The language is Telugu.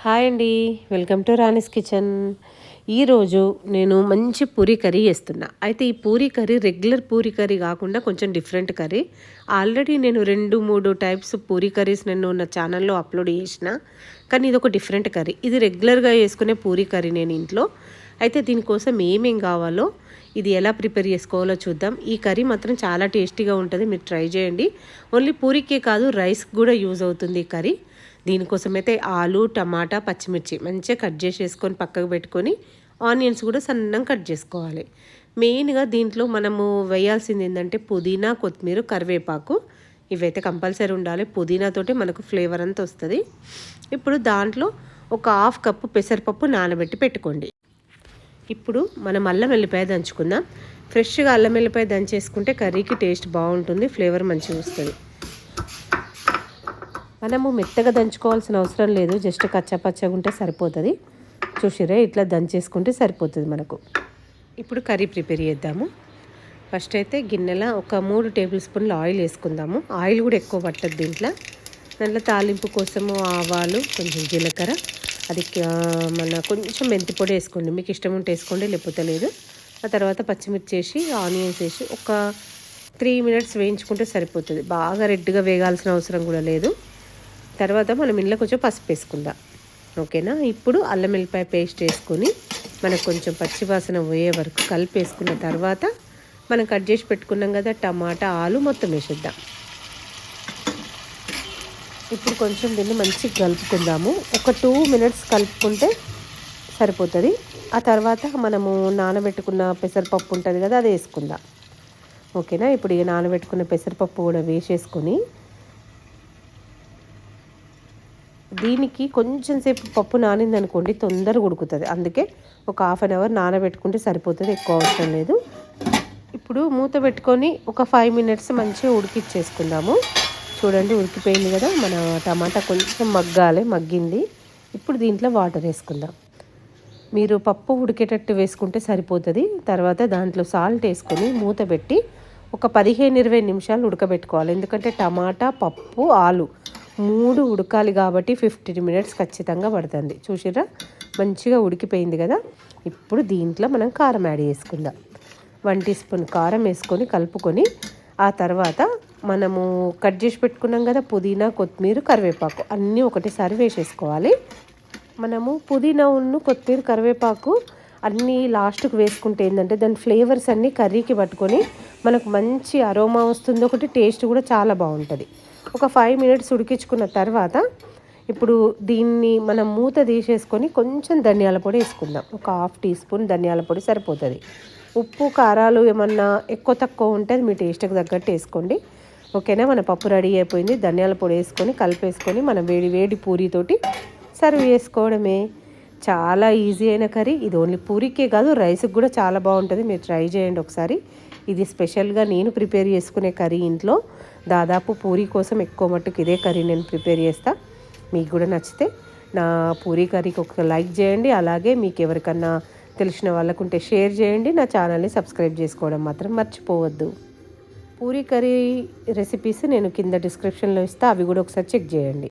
హాయ్ అండి, వెల్కమ్ టు రాణిస్ కిచెన్. ఈరోజు నేను మంచి పూరీ కర్రీ చేస్తున్నా. అయితే ఈ Puri curry regular Puri curry కాకుండా కొంచెం డిఫరెంట్ కర్రీ. ఆల్రెడీ నేను 2-3 టైప్స్ పూరీ కర్రీస్ నేను నా ఛానల్లో అప్లోడ్ చేసిన, కానీ ఇది ఒక డిఫరెంట్ కర్రీ. ఇది రెగ్యులర్గా చేసుకునే పూరీ కర్రీ నేను ఇంట్లో. అయితే దీనికోసం ఏమేం కావాలో, ఇది ఎలా ప్రిపేర్ చేసుకోవాలో చూద్దాం. ఈ కర్రీ మాత్రం చాలా టేస్టీగా ఉంటుంది, మీరు ట్రై చేయండి. ఓన్లీ పూరీకే కాదు, రైస్కి కూడా యూజ్ అవుతుంది ఈ కర్రీ. దీనికోసమైతే ఆలు, టమాటా, పచ్చిమిర్చి మంచిగా కట్ చేసేసుకొని పక్కకు పెట్టుకొని, ఆనియన్స్ కూడా సన్నంగా కట్ చేసుకోవాలి. మెయిన్గా దీంట్లో మనము వేయాల్సింది ఏంటంటే పుదీనా, కొత్తిమీర, కరివేపాకు. ఇవైతే కంపల్సరీ ఉండాలి. పుదీనాతోటి మనకు ఫ్లేవర్ అంతా వస్తుంది. ఇప్పుడు దాంట్లో ఒక 1/2 కప్పు పెసరపప్పు నానబెట్టి పెట్టుకోండి. ఇప్పుడు మనం అల్లం వెల్లిపాయ దంచుకుందాం. ఫ్రెష్గా అల్లం వెల్లిపాయ దంచేసుకుంటే కర్రీకి టేస్ట్ బాగుంటుంది, ఫ్లేవర్ మంచిగా వస్తుంది. మనము మెత్తగా దంచుకోవాల్సిన అవసరం లేదు, జస్ట్ కచ్చాపచ్చగా ఉంటే సరిపోతుంది. చూసిరే, ఇట్లా దంచేసుకుంటే సరిపోతుంది మనకు. ఇప్పుడు కర్రీ ప్రిపేర్ చేద్దాము. ఫస్ట్ అయితే గిన్నెలో ఒక 3 టేబుల్ స్పూన్లు ఆయిల్ వేసుకుందాము. ఆయిల్ కూడా ఎక్కువ పట్టదు దీంట్లో. దాంట్లో తాలింపు కోసము ఆవాలు, కొంచెం జీలకర్ర, అది మన కొంచెం మెంతి పొడి వేసుకోండి, మీకు ఇష్టం ఉంటే వేసుకోండి, లేకపోతే లేదు. ఆ తర్వాత పచ్చిమిర్చి వేసి, ఆనియన్స్ వేసి ఒక 3 మినిట్స్ వేయించుకుంటే సరిపోతుంది. బాగా రెడ్గా వేగాల్సిన అవసరం కూడా లేదు. తర్వాత మనం ఇంట్లో కొంచెం పసుపు వేసుకుందాం, ఓకేనా. ఇప్పుడు అల్లం వెల్లిపాయ పేస్ట్ వేసుకొని మనకు కొంచెం పచ్చివాసన పోయే వరకు కలిపేసుకున్న తర్వాత మనం కట్ చేసి పెట్టుకున్నాం కదా టమాటా, ఆలు మొత్తం వేసేద్దాం. ఇప్పుడు కొంచెం దీన్ని మంచిగా కలుపుకుందాము. ఒక 2 మినిట్స్ కలుపుకుంటే సరిపోతుంది. ఆ తర్వాత మనము నానబెట్టుకున్న పెసరపప్పు ఉంటుంది కదా, అది వేసుకుందాం, ఓకేనా. ఇప్పుడు ఈ నానబెట్టుకున్న పెసరపప్పు కూడా వేసేసుకొని, దీనికి కొంచెం సేపు పప్పు నానిందనుకోండి తొందరగా ఉడుకుతుంది. అందుకే ఒక 1/2 అవర్ నానబెట్టుకుంటే సరిపోతుంది, ఎక్కువ అవసరం లేదు. ఇప్పుడు మూత పెట్టుకొని ఒక 5 మినిట్స్ మంచిగా ఉడికిచ్చేసుకుందాము. చూడండి, ఉడికిపోయింది కదా. మన టమాటా కొంచెం మగ్గింది. ఇప్పుడు దీంట్లో వాటర్ వేసుకుందాం. మీరు పప్పు ఉడికేటట్టు వేసుకుంటే సరిపోతుంది. తర్వాత దాంట్లో సాల్ట్ వేసుకొని మూత పెట్టి ఒక 15-20 నిమిషాలు ఉడకబెట్టుకోవాలి. ఎందుకంటే టమాటా, పప్పు, ఆలు 3 ఉడకాలి కాబట్టి 15 మినిట్స్ ఖచ్చితంగా పడుతుంది. చూసిరా, మంచిగా ఉడికిపోయింది కదా. ఇప్పుడు దీంట్లో మనం కారం యాడ్ చేసుకుందాం. 1 టీ స్పూన్ కారం వేసుకొని కలుపుకొని, ఆ తర్వాత మనము కట్ చేసి పెట్టుకున్నాం కదా పుదీనా, కొత్తిమీర, కరివేపాకు అన్నీ ఒకటేసారి వేసేసుకోవాలి. మనము పుదీనా, కొత్తిమీర, కరివేపాకు అన్నీ లాస్ట్కి వేసుకుంటే ఏంటంటే దాని ఫ్లేవర్స్ అన్నీ కర్రీకి పట్టుకొని మనకు మంచి అరోమా వస్తుంది. ఒకటి టేస్ట్ కూడా చాలా బాగుంటుంది. ఒక 5 మినిట్స్ ఉడికించుకున్న తర్వాత ఇప్పుడు దీన్ని మనం మూత తీసేసుకొని కొంచెం ధనియాల పొడి వేసుకుందాం. ఒక 1/2 టీ స్పూన్ ధనియాల పొడి సరిపోతుంది. ఉప్పు, కారాలు ఏమన్నా ఎక్కువ తక్కువ ఉంటే మీ టేస్ట్కి తగ్గట్టు వేసుకోండి, ఓకేనా. మన పప్పు రెడీ అయిపోయింది. ధనియాల పొడి వేసుకొని కలిపేసుకొని మనం వేడి వేడి పూరీతోటి సర్వ్ చేసుకోవడమే. చాలా ఈజీ అయిన కర్రీ ఇది. ఓన్లీ పూరీకే కాదు, రైస్కి కూడా చాలా బాగుంటుంది. మీరు ట్రై చేయండి ఒకసారి. ఇది స్పెషల్గా నేను ప్రిపేర్ చేసుకునే కర్రీ ఇంట్లో. దాదాపు పూరీ కోసం ఎక్కువ మట్టుకు ఇదే కర్రీ నేను ప్రిపేర్ చేస్తా. మీకు కూడా నచ్చితే నా పూరీ కర్రీకి ఒక లైక్ చేయండి. అలాగే మీకు ఎవరికన్నా తెలిసిన వాళ్ళకుంటే షేర్ చేయండి. నా ఛానల్ని సబ్స్క్రైబ్ చేసుకోవడం మాత్రం మర్చిపోవద్దు. పూరీ కర్రీ రెసిపీస్ నేను కింద డిస్క్రిప్షన్లో ఇస్తా, అవి కూడా ఒకసారి చెక్ చేయండి.